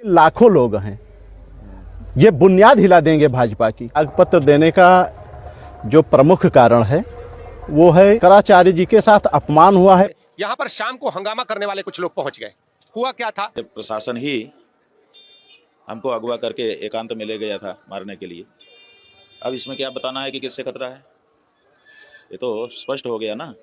लाखों लोग हैं, ये बुनियाद हिला देंगे भाजपा की। त्यागपत्र देने का जो प्रमुख कारण है वो है शंकराचार्य जी के साथ अपमान हुआ है। यहाँ पर शाम को हंगामा करने वाले कुछ लोग पहुंच गए। हुआ क्या था? प्रशासन ही हमको अगवा करके एकांत में ले गया था मारने के लिए। अब इसमें क्या बताना है कि किससे खतरा है? ये तो स्पष्ट हो गया ना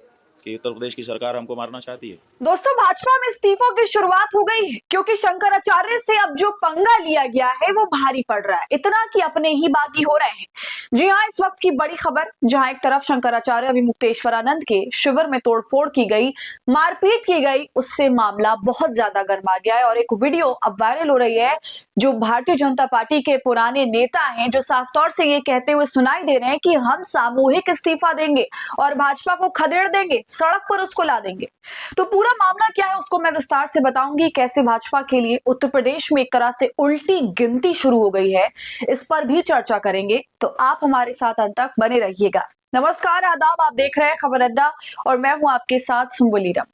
कि उत्तर प्रदेश की सरकार हमको मारना चाहती है। दोस्तों, भाजपा में इस्तीफों की शुरुआत हो गई है क्योंकि शंकराचार्य से अब जो पंगा लिया गया है वो भारी पड़ रहा है, इतना कि अपने ही बागी हो रहे हैं। जी हाँ, इस वक्त की बड़ी खबर, जहां एक तरफ शंकराचार्य अभिमुक्तेश्वरानंद के शिविर में तोड़फोड़ की गई, मारपीट की गई, उससे मामला बहुत ज्यादा गर्मा गया है और एक वीडियो अब वायरल हो रही है जो भारतीय जनता पार्टी के पुराने नेता हैं, जो साफ तौर से ये कहते हुए सुनाई दे रहे हैं कि हम सामूहिक इस्तीफा देंगे और भाजपा को खदेड़ देंगे, सड़क पर उसको ला देंगे। तो पूरा मामला क्या है उसको मैं विस्तार से बताऊंगी। कैसे भाजपा के लिए उत्तर प्रदेश में एक तरह से उल्टी गिनती शुरू हो गई है, इस पर भी चर्चा करेंगे, तो आप हमारे साथ अंत तक बने रहिएगा। नमस्कार, आदाब, आप देख रहे हैं खबर अड्डा और मैं हूं आपके साथ सुम्बुल ईरम।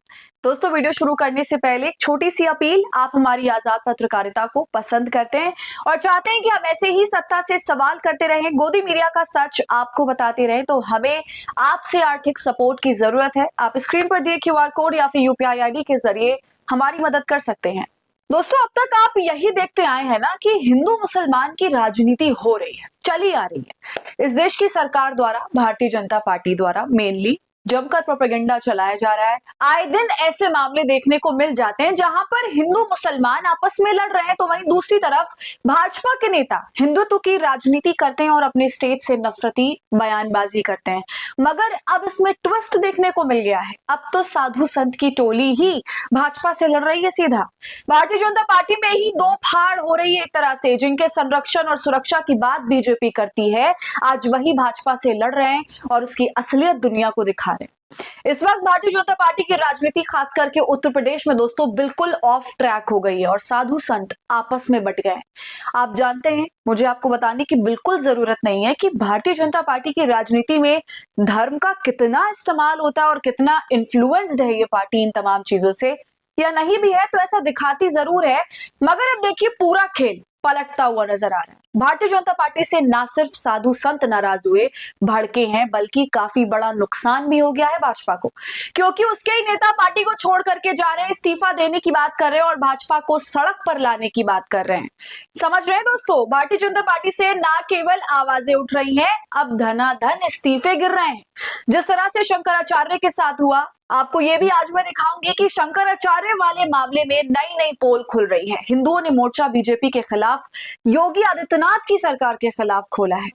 दोस्तों, वीडियो शुरू करने से पहले एक छोटी सी अपील, आप हमारी आजाद पत्रकारिता को पसंद करते हैं और चाहते हैं कि हम ऐसे ही सत्ता से सवाल करते रहें, गोदी मीडिया का सच आपको बताते रहें, तो हमें आपसे आर्थिक सपोर्ट की जरूरत है। आप स्क्रीन पर दिए क्यूआर कोड या फिर यूपीआई आईडी के जरिए हमारी मदद कर सकते हैं। दोस्तों, अब तक आप यही देखते आए हैं ना कि हिंदू मुसलमान की राजनीति हो रही है, चली आ रही है। इस देश की सरकार द्वारा, भारतीय जनता पार्टी द्वारा मेनली जमकर प्रोपेगेंडा चलाया जा रहा है। आए दिन ऐसे मामले देखने को मिल जाते हैं जहां पर हिंदू मुसलमान आपस में लड़ रहे हैं, तो वहीं दूसरी तरफ भाजपा के नेता हिंदुत्व की राजनीति करते हैं और अपने स्टेट से नफरती बयानबाजी करते हैं। मगर अब इसमें ट्विस्ट देखने को मिल गया है, अब तो साधु संत की टोली ही भाजपा से लड़ रही है सीधा। भारतीय जनता पार्टी में ही दो फाड़ हो रही है एक तरह से, जिनके संरक्षण और सुरक्षा की बात बीजेपी करती है, आज वही भाजपा से लड़ रहे हैं और उसकी असलियत दुनिया को दिखा रहे हैं। इस वक्त भारतीय जनता पार्टी की राजनीति खास करके उत्तर प्रदेश में दोस्तों बिल्कुल ऑफ ट्रैक हो गई है और साधु संत आपस में बट गए। आप जानते हैं, मुझे आपको बताने की बिल्कुल जरूरत नहीं है कि भारतीय जनता पार्टी की राजनीति में धर्म का कितना इस्तेमाल होता है और कितना इन्फ्लुएंस्ड है ये पार्टी इन तमाम चीजों से, या नहीं भी है तो ऐसा दिखाती जरूर है। मगर अब देखिए, पूरा खेल पलटता हुआ नजर आ रहा है। भारतीय जनता पार्टी से ना सिर्फ साधु संत नाराज हुए, भड़के हैं, बल्कि काफी बड़ा नुकसान भी हो गया है भाजपा को, क्योंकि उसके ही नेता पार्टी को छोड़ करके जा रहे हैं, इस्तीफा देने की बात कर रहे हैं और भाजपा को सड़क पर लाने की बात कर रहे हैं। समझ रहे हैं दोस्तों, भारतीय जनता पार्टी से ना केवल आवाजें उठ रही हैं, अब धनाधन इस्तीफे गिर रहे हैं। जिस तरह से शंकराचार्य के साथ हुआ, आपको ये भी आज मैं दिखाऊंगी कि शंकराचार्य वाले मामले में नई नई पोल खुल रही है। हिंदुओं ने मोर्चा बीजेपी के खिलाफ, योगी आदित्यनाथ की सरकार के खिलाफ खोला है।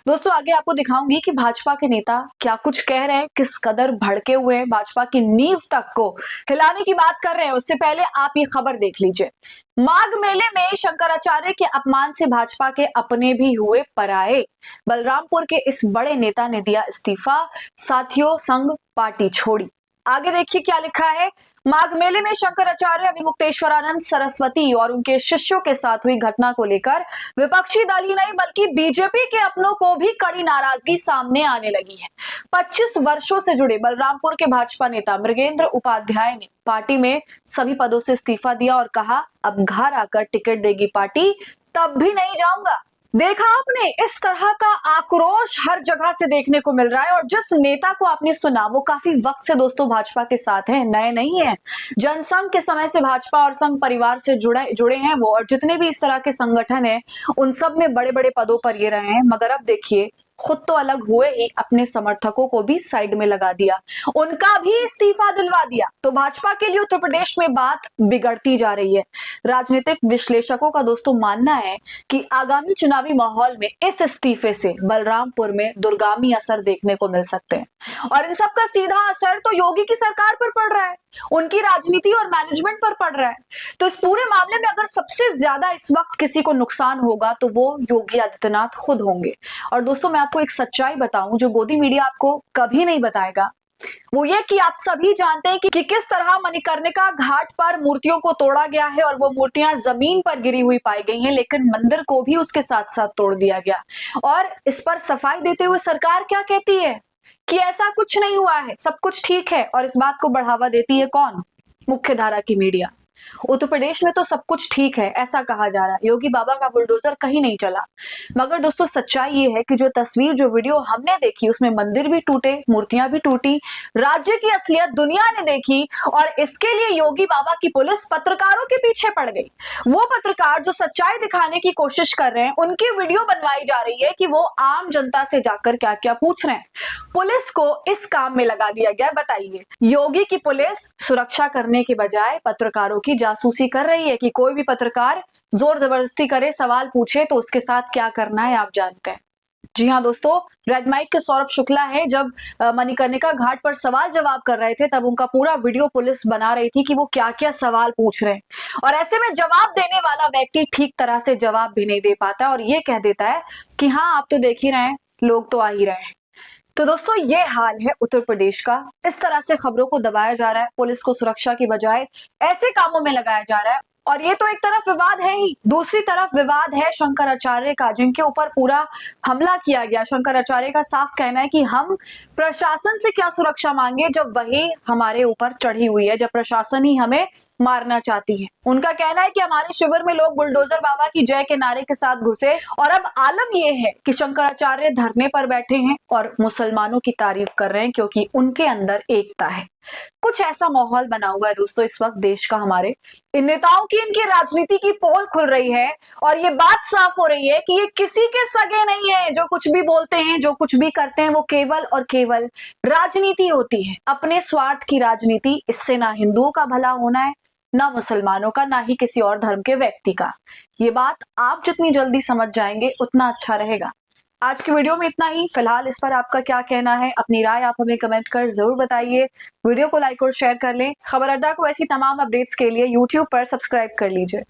दोस्तों, आगे आपको दिखाऊंगी कि भाजपा के नेता क्या कुछ कह रहे हैं, किस कदर भड़के हुए हैं, भाजपा की नींव तक को हिलाने की बात कर रहे हैं। उससे पहले आप ये खबर देख लीजिए। माघ मेले में शंकराचार्य के अपमान से भाजपा के अपने भी हुए पराये, बलरामपुर के इस बड़े नेता ने दिया इस्तीफा, साथियों संग पार्टी छोड़ी। आगे देखिए क्या लिखा है। माघ मेले में शंकराचार्य अभिमुक्तेश्वरानंद सरस्वती और उनके शिष्यों के साथ हुई घटना को लेकर विपक्षी दल ही नहीं बल्कि बीजेपी के अपनों को भी कड़ी नाराजगी सामने आने लगी है। 25 वर्षों से जुड़े बलरामपुर के भाजपा नेता मृगेंद्र उपाध्याय ने पार्टी में सभी पदों से इस्तीफा दिया और कहा, अब घर आकर टिकट देगी पार्टी तब भी नहीं जाऊंगा। देखा आपने, इस तरह का आक्रोश हर जगह से देखने को मिल रहा है और जिस नेता को आपने सुना वो काफी वक्त से दोस्तों भाजपा के साथ हैं, नए नहीं है। जनसंघ के समय से भाजपा और संघ परिवार से जुड़े हैं वो, और जितने भी इस तरह के संगठन हैं उन सब में बड़े बड़े पदों पर ये रहे हैं। मगर अब देखिए, खुद तो अलग हुए ही अपने समर्थकों को भी साइड में लगा दिया, उनका भी इस्तीफा दिलवा दिया। तो भाजपा के लिए उत्तर प्रदेश में बात बिगड़ती जा रही है। राजनीतिक विश्लेषकों का दोस्तों मानना है कि आगामी चुनावी माहौल में इस इस्तीफे से बलरामपुर में दूरगामी असर देखने को मिल सकते हैं और इन सब का सीधा असर तो योगी की सरकार पर पड़ रहा है, उनकी राजनीति और मैनेजमेंट पर पड़ रहा है। तो इस पूरे मामले में अगर सबसे ज्यादा इस वक्त किसी को नुकसान होगा तो वो योगी आदित्यनाथ खुद होंगे। और दोस्तों, मैं आपको एक सच्चाई बताऊं जो गोदी मीडिया आपको कभी नहीं बताएगा, वो ये कि आप सभी जानते हैं कि किस तरह मणिकर्णिका घाट पर मूर्तियों को तोड़ा गया है और वो मूर्तियां जमीन पर गिरी हुई पाई गई हैं, लेकिन मंदिर को भी उसके साथ साथ तोड़ दिया गया। और इस पर सफाई देते हुए सरकार क्या कहती है कि ऐसा कुछ नहीं हुआ है, सब कुछ ठीक है। और इस बात को बढ़ावा देती है कौन? मुख्य धारा की मीडिया। उत्तर प्रदेश में तो सब कुछ ठीक है ऐसा कहा जा रहा है, योगी बाबा का बुलडोजर कहीं नहीं चला। मगर दोस्तों सच्चाई ये है कि जो तस्वीर जो वीडियो हमने देखी उसमें मंदिर भी टूटे, मूर्तियां भी टूटी, राज्य की असलियत दुनिया ने देखी और इसके लिए योगी बाबा की पुलिस पत्रकारों के पीछे पड़ गई। वो पत्रकार जो सच्चाई दिखाने की कोशिश कर रहे हैं उनकी वीडियो बनवाई जा रही है कि वो आम जनता से जाकर क्या क्या पूछ रहे हैं। पुलिस को इस काम में लगा दिया गया। बताइए, योगी की पुलिस सुरक्षा करने के बजाय पत्रकारों की जासूसी कर रही है कि कोई भी पत्रकार जोर जबरदस्ती करे, सवाल पूछे तो उसके साथ क्या करना है आप जानते हैं। जी हाँ दोस्तों, रेड माइक के सौरभ शुक्ला है, जब मणिकर्णिका घाट पर सवाल जवाब कर रहे थे तब उनका पूरा वीडियो पुलिस बना रही थी कि वो क्या क्या सवाल पूछ रहे हैं और ऐसे में जवाब देने वाला व्यक्ति ठीक तरह से जवाब भी नहीं दे पाता और ये कह देता है कि हाँ आप तो देख ही रहे हैं, लोग तो आ ही रहे हैं। तो दोस्तों ये हाल है उत्तर प्रदेश का। इस तरह से खबरों को दबाया जा रहा है, पुलिस को सुरक्षा की बजाय ऐसे कामों में लगाया जा रहा है और ये तो एक तरफ विवाद है ही, दूसरी तरफ विवाद है शंकराचार्य का, जिनके ऊपर पूरा हमला किया गया। शंकराचार्य का साफ कहना है कि हम प्रशासन से क्या सुरक्षा मांगे जब वही हमारे ऊपर चढ़ी हुई है, जब प्रशासन ही हमें मारना चाहती है। उनका कहना है कि हमारे शिविर में लोग बुलडोजर बाबा की जय के नारे के साथ घुसे और अब आलम यह है कि शंकराचार्य धरने पर बैठे हैं और मुसलमानों की तारीफ कर रहे हैं क्योंकि उनके अंदर एकता है। कुछ ऐसा माहौल बना हुआ है दोस्तों इस वक्त देश का। हमारे इन नेताओं की इनकी राजनीति की पोल खुल रही है और ये बात साफ हो रही है कि ये किसी के सगे नहीं है। जो कुछ भी बोलते हैं, जो कुछ भी करते हैं वो केवल और केवल राजनीति होती है, अपने स्वार्थ की राजनीति। इससे ना हिंदुओं का भला होना है, ना मुसलमानों का, ना ही किसी और धर्म के व्यक्ति का। ये बात आप जितनी जल्दी समझ जाएंगे उतना अच्छा रहेगा। आज की वीडियो में इतना ही। फिलहाल इस पर आपका क्या कहना है, अपनी राय आप हमें कमेंट कर जरूर बताइए। वीडियो को लाइक और शेयर कर लें। खबर अड्डा को ऐसी तमाम अपडेट्स के लिए YouTube पर सब्सक्राइब कर लीजिए।